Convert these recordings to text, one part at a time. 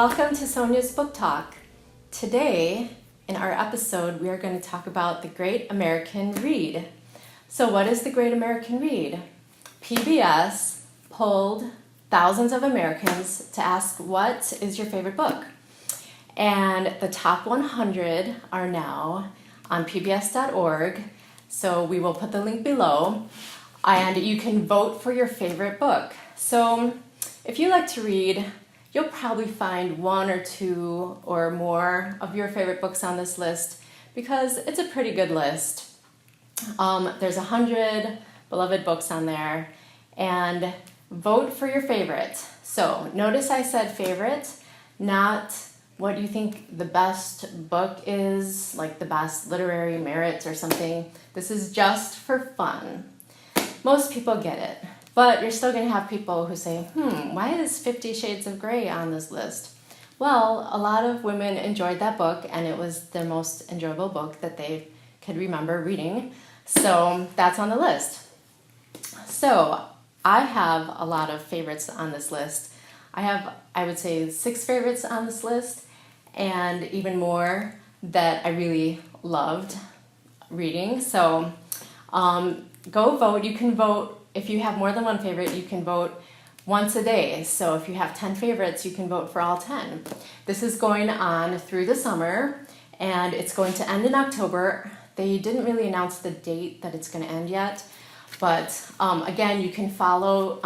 Welcome to Sonia's Book Talk. Today, in our episode, we are going to talk about the Great American Read. So what is the Great American Read? PBS polled thousands of Americans to ask, what is your favorite book? And the top 100 are now on pbs.org, so we will put the link below, and you can vote for your favorite book. So if you like to read, you'll probably find one or two or more of your favorite books on this list because it's a pretty good list. There's 100 beloved books on there, and vote for your favorite. So notice I said favorite, not what you think the best book is, like the best literary merit or something. This is just for fun. Most people get it. But you're still going to have people who say, why is 50 Shades of Grey on this list? Well, a lot of women enjoyed that book, and it was their most enjoyable book that they could remember reading. So that's on the list. So I have a lot of favorites on this list. I have, I would say, 6 favorites on this list, and even more that I really loved reading. So go vote. You can vote. If you have more than one favorite, you can vote once a day. So if you have 10 favorites, you can vote for all 10. This is going on through the summer, and it's going to end in October. They didn't really announce the date that it's going to end yet, but again, you can follow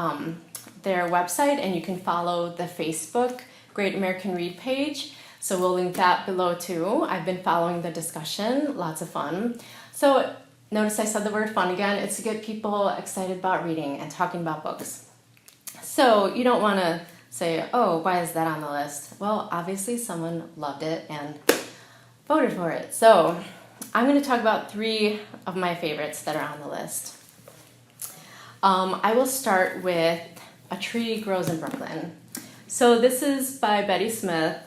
their website, and you can follow the Facebook Great American Read page. So we'll link that below too. I've been following the discussion, lots of fun. So notice I said the word fun again. It's to get people excited about reading and talking about books. So you don't want to say, oh, why is that on the list? Well, obviously someone loved it and voted for it. So I'm going to talk about 3 of my favorites that are on the list. I will start with A Tree Grows in Brooklyn. So this is by Betty Smith.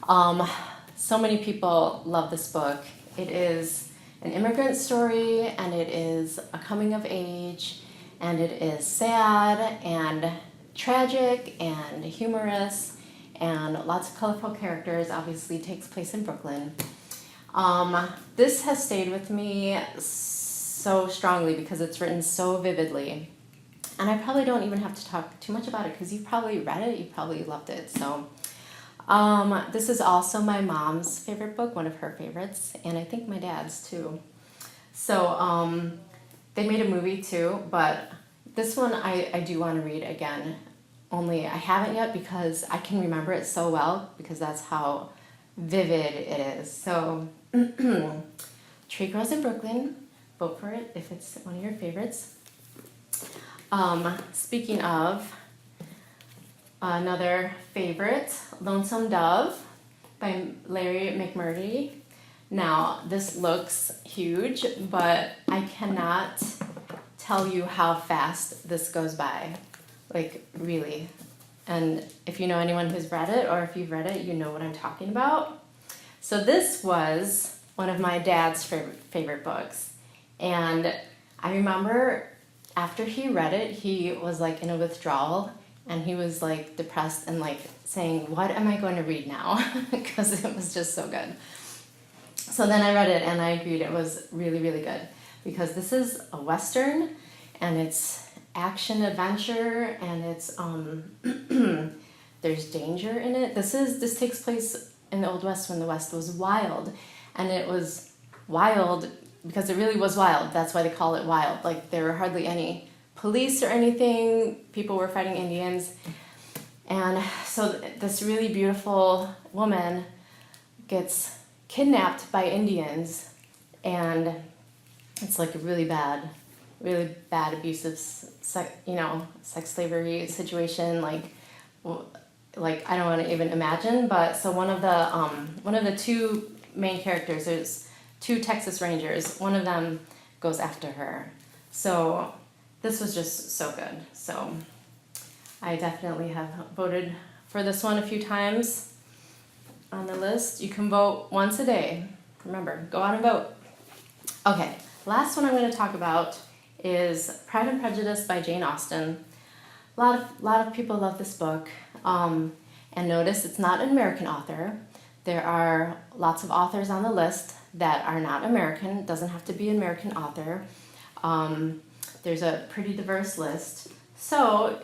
So many people love this book. It is an immigrant story, and it is a coming of age, and it is sad and tragic and humorous and lots of colorful characters. Obviously takes place in Brooklyn. This has stayed with me so strongly because it's written so vividly, and I probably don't even have to talk too much about it because you've probably read it, you probably loved it. So this is also my mom's favorite book, one of her favorites, and I think my dad's too. So they made a movie too, but this one I do want to read again, only I haven't yet because I can remember it so well because that's how vivid it is. So Tree Grows in Brooklyn, vote for it if it's one of your favorites. Speaking of another favorite, Lonesome Dove by Larry McMurtry. Now, this looks huge, but I cannot tell you how fast this goes by. Like, really. And if you know anyone who's read it, or if you've read it, you know what I'm talking about. So this was one of my dad's favorite books. And I remember after he read it, he was like in a withdrawal, and he was like depressed and like saying, what am I going to read now? Because it was just so good. So then I read it, and I agreed it was really, really good because this is a Western, and it's action adventure, and it's there's danger in it. This takes place in the Old West when the West was wild, and it was wild because it really was wild. That's why they call it wild. Like, there were hardly any police or anything. People were fighting Indians. And so this really beautiful woman gets kidnapped by Indians, and it's like a really bad abusive sex slavery situation, like I don't want to even imagine. But so one of the 2 main characters, there's 2 Texas Rangers, one of them goes after her. So this was just so good. So I definitely have voted for this one a few times on the list. You can vote once a day. Remember, go out and vote. Okay, last one I'm going to talk about is Pride and Prejudice by Jane Austen. A lot of people love this book. And notice it's not an American author. There are lots of authors on the list that are not American. It doesn't have to be an American author. There's a pretty diverse list. So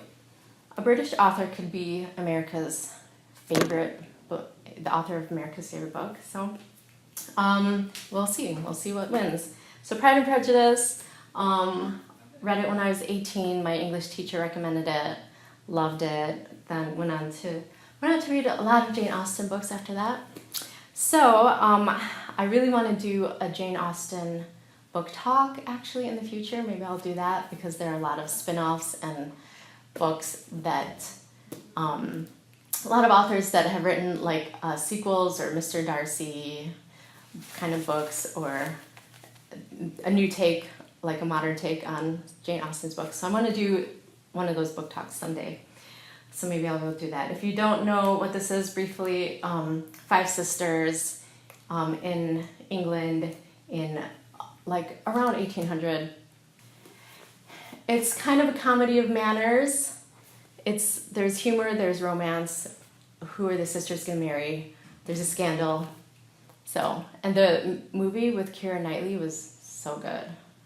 a British author could be America's favorite book, the author of America's favorite book. So we'll see. We'll see what wins. So Pride and Prejudice, read it when I was 18. My English teacher recommended it, loved it. Then went on to read a lot of Jane Austen books after that. So I really want to do a Jane Austen book talk actually in the future. Maybe I'll do that because there are a lot of spin-offs and books that a lot of authors that have written like sequels or Mr. Darcy kind of books, or a new take, like a modern take on Jane Austen's books. So I want to do one of those book talks someday. So maybe I'll go do that. If you don't know what this is, briefly, 5 sisters in England in like around 1800. It's kind of a comedy of manners. There's humor, there's romance. Who are the sisters going to marry? There's a scandal. So, and the movie with Keira Knightley was so good.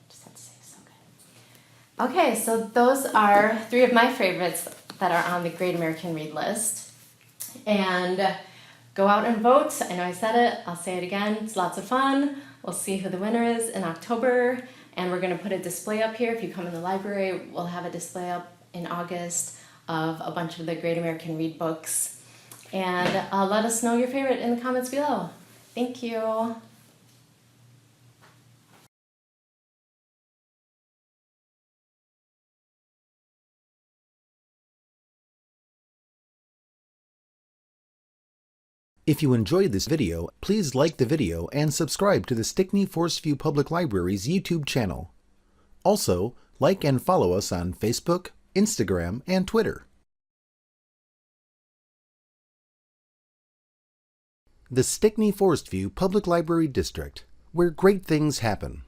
Just have to say, so good. Okay, so those are 3 of my favorites that are on the Great American Read list. And go out and vote. I know I said it. I'll say it again. It's lots of fun. We'll see who the winner is in October. And we're going to put a display up here. If you come in the library, we'll have a display up in August of a bunch of the Great American Read books. And let us know your favorite in the comments below. Thank you. If you enjoyed this video, please like the video and subscribe to the Stickney-Forest View Public Library's YouTube channel. Also, like and follow us on Facebook, Instagram, and Twitter. The Stickney-Forest View Public Library District, where great things happen.